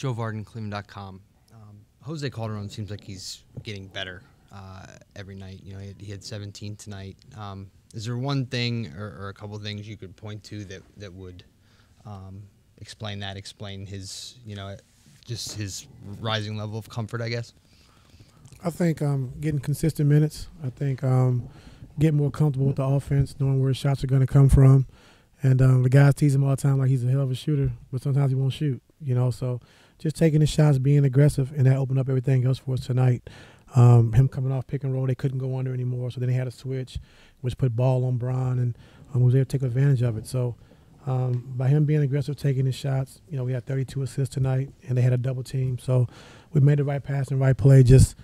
Joe Varden, Cleveland.com. Jose Calderon seems like he's getting better every night. You know, he had 17 tonight. Is there one thing or a couple of things you could point to that would explain his, just his rising level of comfort, I guess? I think getting consistent minutes. I think getting more comfortable with the offense, knowing where shots are going to come from. And the guys tease him all the time like he's a hell of a shooter, but sometimes he won't shoot, So just taking the shots, being aggressive, and that opened up everything else for us tonight. Him coming off pick and roll, they couldn't go under anymore, so then they had a switch, which put ball on Bron, and was able to take advantage of it. So by him being aggressive, taking his shots, we had 32 assists tonight, and they had a double team. So we made the right pass and right play, just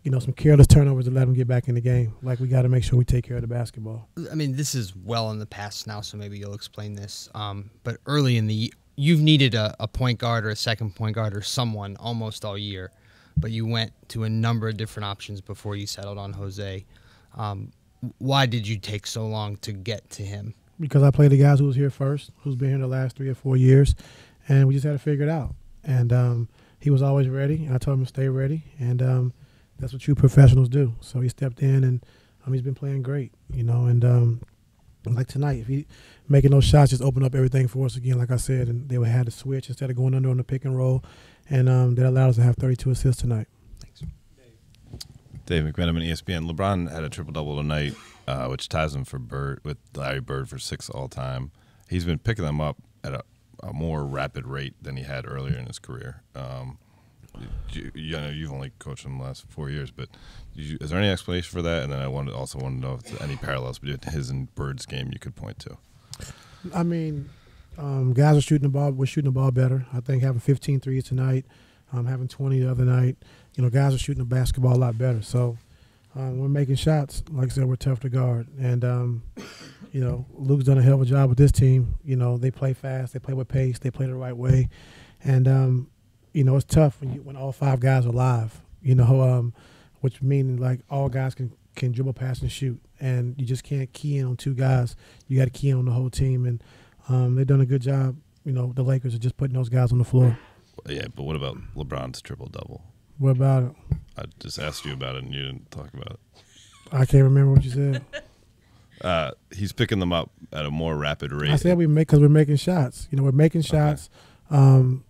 some careless turnovers to let them get back in the game. Like, we got to make sure we take care of the basketball. I mean, this is well in the past now, so maybe you'll explain this. But early in the you've needed a point guard or a second point guard or someone almost all year, but you went to a number of different options before you settled on Jose. Why did you take so long to get to him? Because I played the guys who was here first, who's been here the last 3 or 4 years, and we just had to figure it out. And he was always ready, and I told him to stay ready, and that's what true professionals do. So he stepped in, and he's been playing great, and like tonight, if he making those shots just opened up everything for us again, like I said, and they had to switch instead of going under on the pick and roll, and that allowed us to have 32 assists tonight. Thanks. Dave McMenamin, ESPN. LeBron had a triple-double tonight, which ties him with Larry Bird for 6 all-time. He's been picking them up at a more rapid rate than he had earlier in his career. You've only coached him the last 4 years, but is there any explanation for that? And then I also wanted to know if there's any parallels between his and Bird's game you could point to. I mean, guys are shooting the ball. We're shooting the ball better. I think having 15 threes tonight, having 20 the other night, guys are shooting the basketball a lot better. So we're making shots. Like I said, we're tough to guard. And, Luke's done a hell of a job with this team. They play fast. They play with pace. They play the right way. And, it's tough when all 5 guys are live, which means like all guys can dribble, pass, and shoot. And you just can't key in on 2 guys. You got to key in on the whole team. And they've done a good job, the Lakers, of just putting those guys on the floor. Yeah, but what about LeBron's triple-double? What about it? I just asked you about it, and you didn't talk about it. I can't remember what you said. He's picking them up at a more rapid rate. I said because we're making shots. We're making shots. Okay.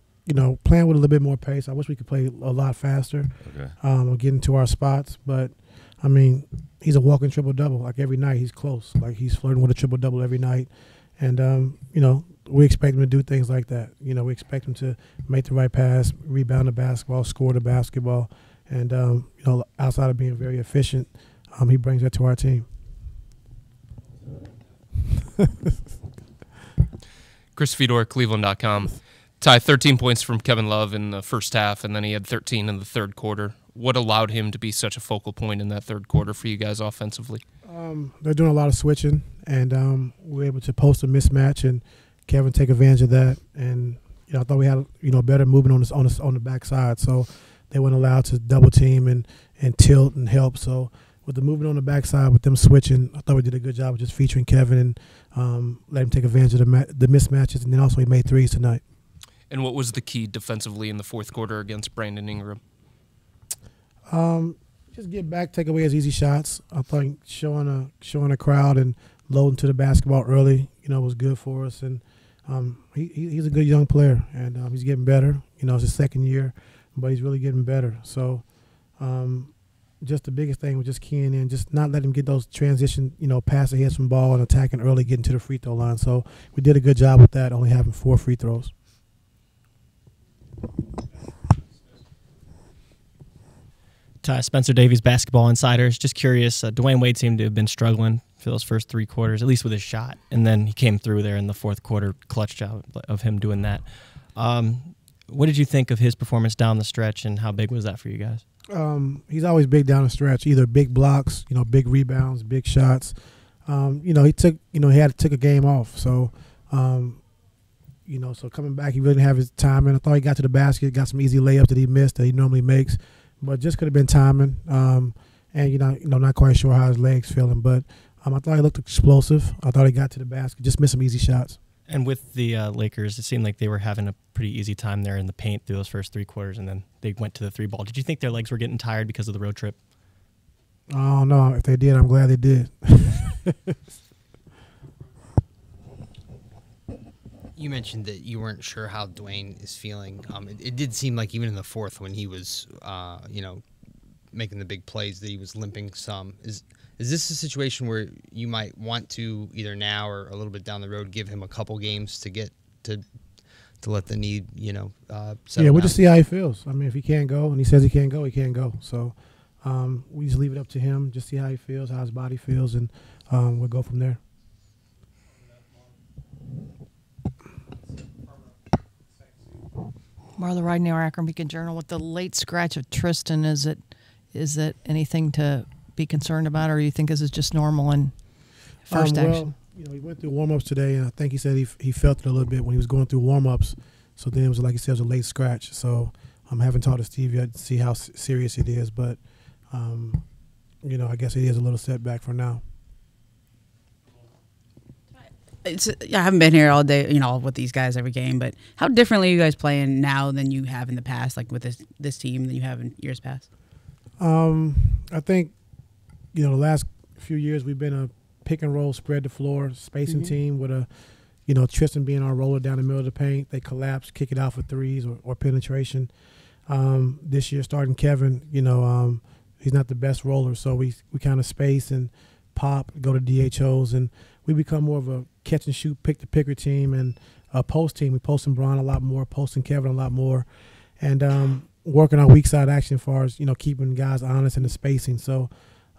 Playing with a little bit more pace. I wish we could play a lot faster. Okay. Getting to our spots. But, I mean, he's a walking triple-double. Like, every night he's close. Like, he's flirting with a triple-double every night. And, we expect him to do things like that. We expect him to make the right pass, rebound the basketball, score the basketball. And, outside of being very efficient, he brings that to our team. Chris Fedor, Cleveland.com. Ty, 13 points from Kevin Love in the first half, and then he had 13 in the third quarter. What allowed him to be such a focal point in that third quarter for you guys offensively? They're doing a lot of switching, and we were able to post a mismatch, and Kevin take advantage of that. And I thought we had better movement on the backside, so they weren't allowed to double team and tilt and help. So with the movement on the backside, with them switching, I thought we did a good job of just featuring Kevin and let him take advantage of the mismatches, and then also he made threes tonight. And what was the key defensively in the fourth quarter against Brandon Ingram? Just get back, take away his easy shots. I think showing a crowd and loading to the basketball early, was good for us. And he's a good young player, and he's getting better. It's his second year, but he's really getting better. So just the biggest thing was just keying in, just not letting him get those transition, pass ahead from ball and attacking early, getting to the free throw line. So we did a good job with that, only having 4 free throws. Spencer Davies, Basketball Insiders. Just curious, Dwayne Wade seemed to have been struggling for those first 3 quarters, at least with his shot, and then he came through there in the fourth quarter, clutch job of him doing that. What did you think of his performance down the stretch, and how big was that for you guys? He's always big down the stretch, either big blocks, big rebounds, big shots. He took a game off, so so coming back, he really didn't have his timing. I thought he got to the basket, got some easy layups that he missed that he normally makes, but just could have been timing. And not quite sure how his legs feeling, but I thought he looked explosive. I thought he got to the basket, just missed some easy shots. And with the Lakers, it seemed like they were having a pretty easy time there in the paint through those first 3 quarters, and then they went to the 3-ball. Did you think their legs were getting tired because of the road trip? Oh, no. If they did, I'm glad they did. You mentioned that you weren't sure how Dwayne is feeling. It did seem like even in the fourth when he was, making the big plays that he was limping some. Is this a situation where you might want to either now or a little bit down the road give him a couple games to get to let the knee, settle we'll down? just see how he feels. I mean, if he can't go and he says he can't go, he can't go. So we just leave it up to him, just see how he feels, how his body feels, and we'll go from there. Marla Ridenour, Akron Beacon Journal. With the late scratch of Tristan, is it anything to be concerned about, or you think this is just normal and first action? He went through warm-ups today, and I think he said he felt it a little bit when he was going through warm-ups. So then it was, like he said, it was a late scratch. So I haven't talked to Steve yet to see how serious it is, but, I guess it is a little setback for now. I haven't been here all day, with these guys every game, but how differently are you guys playing now than you have in the past, like with this team than you have in years past? I think, the last few years we've been a pick and roll, spread the floor, spacing team with a, Tristan being our roller down the middle of the paint. They collapse, kick it out for threes or penetration. This year starting Kevin, he's not the best roller, so we kind of space and pop, go to DHOs, and we become more of a catch and shoot, pick the picker team and a post team. We posting Bron a lot more, posting Kevin a lot more, and working on weak side action as far as keeping guys honest in the spacing. So,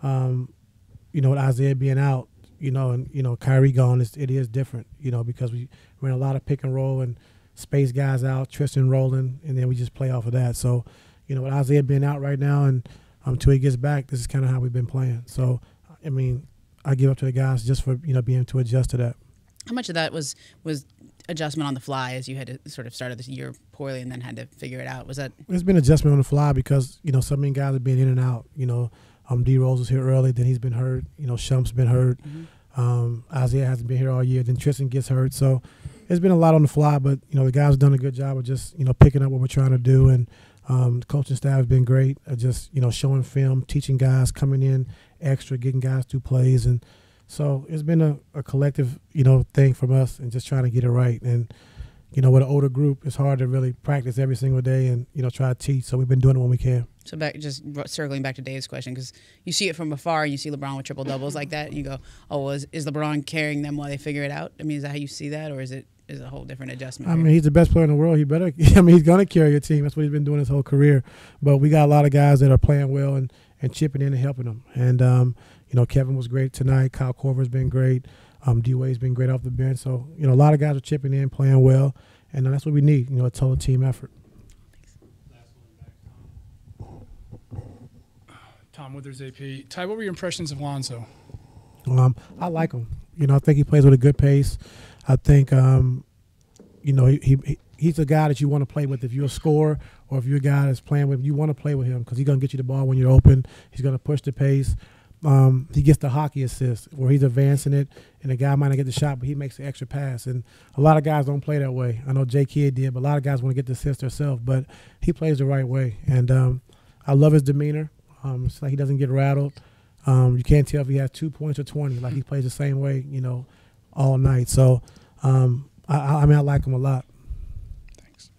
with Isaiah being out, and Kyrie gone, it is different, because we ran a lot of pick and roll and space guys out, Tristan rolling, and then we just play off of that. So, with Isaiah being out right now and until he gets back, this is kind of how we've been playing. So, I mean, I give up to the guys just for being able to adjust to that. How much of that was adjustment on the fly as you had to sort of started this year poorly and then had to figure it out? Was that? It's been adjustment on the fly because so many guys have been in and out. D Rose was here early, then he's been hurt. Shump's been hurt. Isaiah hasn't been here all year. Then Tristan gets hurt. So it's been a lot on the fly, but the guys have done a good job of just picking up what we're trying to do, and the coaching staff has been great. Just showing film, teaching guys, coming in extra, getting guys through plays, and so it's been a collective thing from us, and just trying to get it right. And with an older group, it's hard to really practice every single day and try to teach. So we've been doing it when we can. So just circling back to Dave's question, because you see it from afar, and you see LeBron with triple doubles like that, and you go, "Oh, is LeBron carrying them while they figure it out?" I mean, is that how you see that, or is it a whole different adjustment? I mean, he's the best player in the world. He better. I mean, he's gonna carry your team. That's what he's been doing his whole career. But we got a lot of guys that are playing well and chipping in and helping them. And Kevin was great tonight. Kyle Korver's been great. D Wade's been great off the bench. So a lot of guys are chipping in, playing well, and that's what we need. A total team effort. Tom Withers, AP. Ty, what were your impressions of Lonzo? I like him. I think he plays with a good pace. I think, he's a guy that you want to play with. If you're a scorer or if you're a guy that's playing with, you want to play with him because he's going to get you the ball when you're open. He's going to push the pace. He gets the hockey assist where he's advancing it, and the guy might not get the shot, but he makes the extra pass. And a lot of guys don't play that way. I know J. Kidd did, but a lot of guys want to get the assist themselves. But he plays the right way. And I love his demeanor. It's like he doesn't get rattled. You can't tell if he has 2 points or 20. Like he plays the same way, all night. So, I like him a lot. Thanks.